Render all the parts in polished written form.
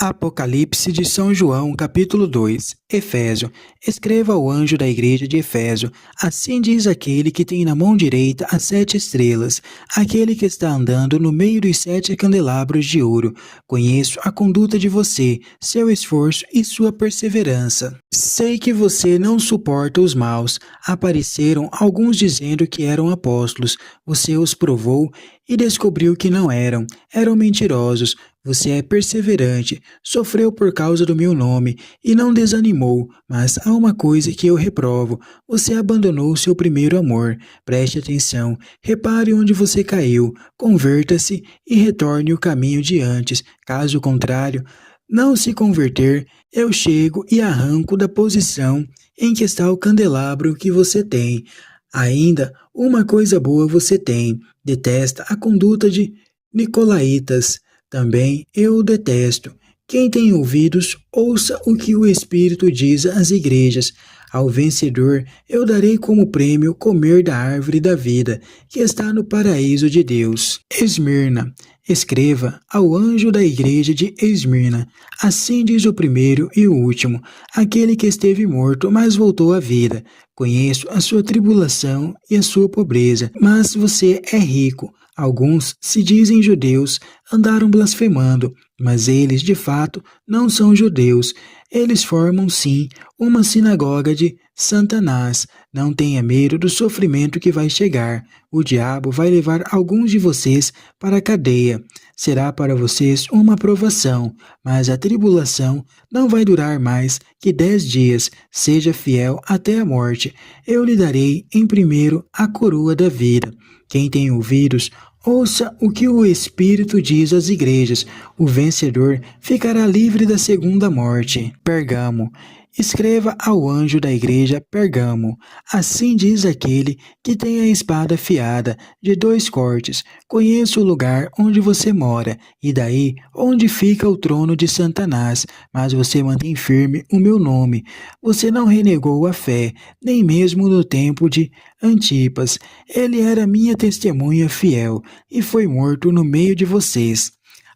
Apocalipse de São João, capítulo 2. Efésio. Escreva ao anjo da igreja de Efésio: assim diz aquele que tem na mão direita as 7 estrelas, aquele que está andando no meio dos 7 candelabros de ouro. Conheço a conduta de você, seu esforço e sua perseverança. Sei que você não suporta os maus. Apareceram alguns dizendo que eram apóstolos. Você os provou e descobriu que não eram. Eram mentirosos. Você é perseverante, sofreu por causa do meu nome e não desanimou, mas há uma coisa que eu reprovo: você abandonou seu primeiro amor. Preste atenção, repare onde você caiu, converta-se e retorne o caminho de antes. Caso contrário, não se converter, eu chego e arranco da posição em que está o candelabro que você tem. Ainda uma coisa boa você tem: detesta a conduta de nicolaítas. Também eu o detesto. Quem tem ouvidos, ouça o que o Espírito diz às igrejas. Ao vencedor eu darei como prêmio comer da árvore da vida, que está no paraíso de Deus. Esmirna. Escreva ao anjo da igreja de Esmirna: assim diz o primeiro e o último, aquele que esteve morto, mas voltou à vida. Conheço a sua tribulação e a sua pobreza, mas você é rico. Alguns se dizem judeus, andaram blasfemando, mas eles de fato não são judeus. Eles formam sim uma sinagoga de Satanás. Não tenha medo do sofrimento que vai chegar. O diabo vai levar alguns de vocês para a cadeia. Será para vocês uma provação, mas a tribulação não vai durar mais que 10 dias. Seja fiel até a morte. Eu lhe darei em primeiro a coroa da vida. Quem tem ouvidos, ouça o que o Espírito diz às igrejas: o vencedor ficará livre da segunda morte. Pérgamo. Escreva ao anjo da igreja Pérgamo: assim diz aquele que tem a espada afiada de 2 cortes. Conheço o lugar onde você mora, e daí onde fica o trono de Satanás, mas você mantém firme o meu nome. Você não renegou a fé, nem mesmo no tempo de Antipas. Ele era minha testemunha fiel, e foi morto no meio de vocês,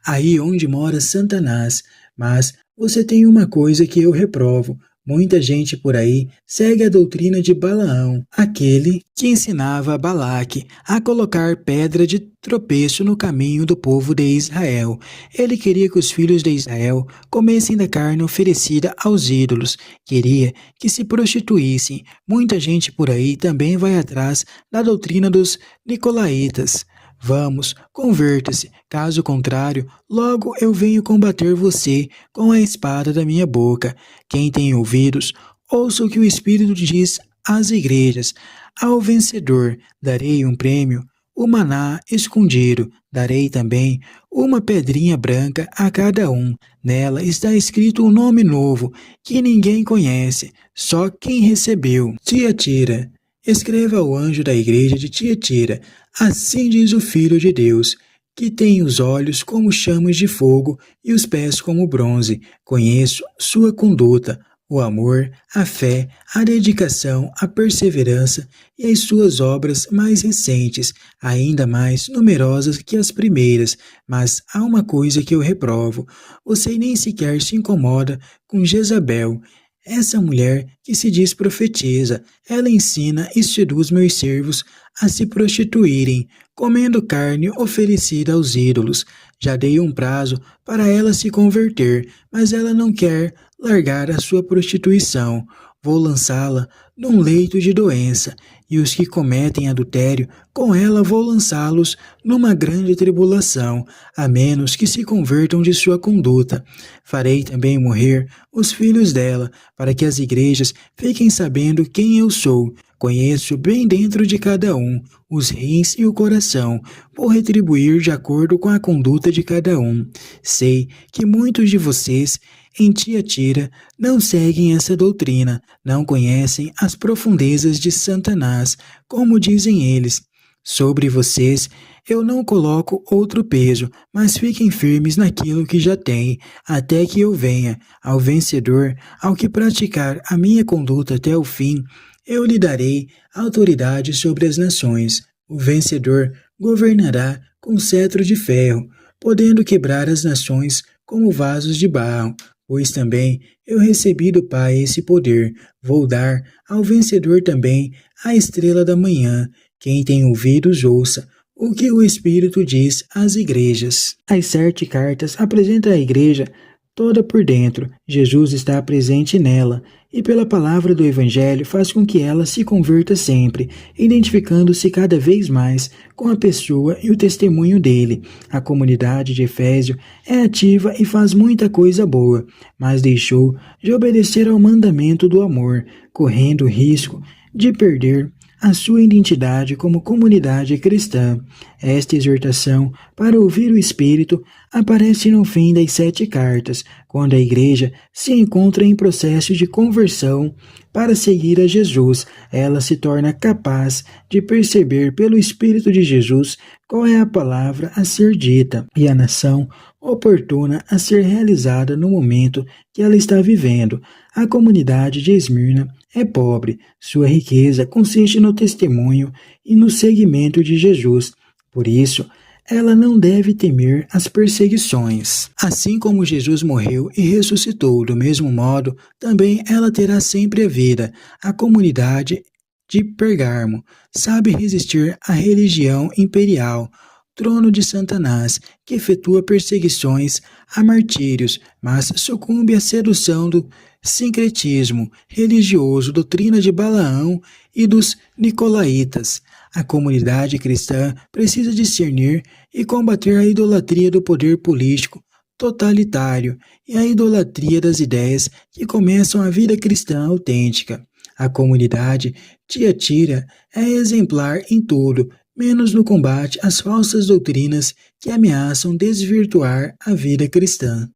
aí onde mora Satanás. Mas você tem uma coisa que eu reprovo: muita gente por aí segue a doutrina de Balaão, aquele que ensinava a Balaque a colocar pedra de tropeço no caminho do povo de Israel. Ele queria que os filhos de Israel comessem da carne oferecida aos ídolos, queria que se prostituíssem. Muita gente por aí também vai atrás da doutrina dos nicolaítas. Vamos, converta-se, caso contrário, logo eu venho combater você com a espada da minha boca. Quem tem ouvidos, ouça o que o Espírito diz às igrejas. Ao vencedor darei um prêmio, o maná escondido. Darei também uma pedrinha branca a cada um. Nela está escrito um nome novo, que ninguém conhece, só quem recebeu. Tiatira. Escreva ao anjo da igreja de Tiatira: assim diz o Filho de Deus, que tem os olhos como chamas de fogo e os pés como bronze. Conheço sua conduta, o amor, a fé, a dedicação, a perseverança e as suas obras mais recentes, ainda mais numerosas que as primeiras. Mas há uma coisa que eu reprovo: você nem sequer se incomoda com Jezabel, essa mulher que se diz profetisa. Ela ensina e seduz meus servos a se prostituírem, comendo carne oferecida aos ídolos. Já dei um prazo para ela se converter, mas ela não quer largar a sua prostituição. Vou lançá-la num leito de doença, e os que cometem adultério com ela vou lançá-los numa grande tribulação, a menos que se convertam de sua conduta. Farei também morrer os filhos dela, para que as igrejas fiquem sabendo quem eu sou. Conheço bem dentro de cada um os rins e o coração. Vou retribuir de acordo com a conduta de cada um. Sei que muitos de vocês em Tiatira não seguem essa doutrina, não conhecem as profundezas de Satanás, como dizem eles. Sobre vocês eu não coloco outro peso, mas fiquem firmes naquilo que já têm, até que eu venha. Ao vencedor, ao que praticar a minha conduta até o fim, eu lhe darei autoridade sobre as nações. O vencedor governará com cetro de ferro, podendo quebrar as nações como vasos de barro, pois também eu recebi do Pai esse poder. Vou dar ao vencedor também a estrela da manhã. Quem tem ouvidos, ouça o que o Espírito diz às igrejas. As 7 cartas apresentam a igreja toda por dentro. Jesus está presente nela e pela palavra do Evangelho faz com que ela se converta sempre, identificando-se cada vez mais com a pessoa e o testemunho dele. A comunidade de Efésio é ativa e faz muita coisa boa, mas deixou de obedecer ao mandamento do amor, correndo o risco de perder a sua identidade como comunidade cristã. Esta exortação para ouvir o Espírito aparece no fim das 7 cartas, quando a igreja se encontra em processo de conversão para seguir a Jesus. Ela se torna capaz de perceber pelo Espírito de Jesus qual é a palavra a ser dita e a nação oportuna a ser realizada no momento que ela está vivendo. A comunidade de Esmirna é pobre, sua riqueza consiste no testemunho e no seguimento de Jesus. Por isso, ela não deve temer as perseguições. Assim como Jesus morreu e ressuscitou, do mesmo modo, também ela terá sempre a vida. A comunidade de Pergamo sabe resistir à religião imperial, trono de Satanás, que efetua perseguições a martírios, mas sucumbe à sedução do sincretismo religioso, doutrina de Balaão e dos nicolaítas. A comunidade cristã precisa discernir e combater a idolatria do poder político totalitário e a idolatria das ideias que começam a vida cristã autêntica. A comunidade Tiatira é exemplar em tudo, menos no combate às falsas doutrinas que ameaçam desvirtuar a vida cristã.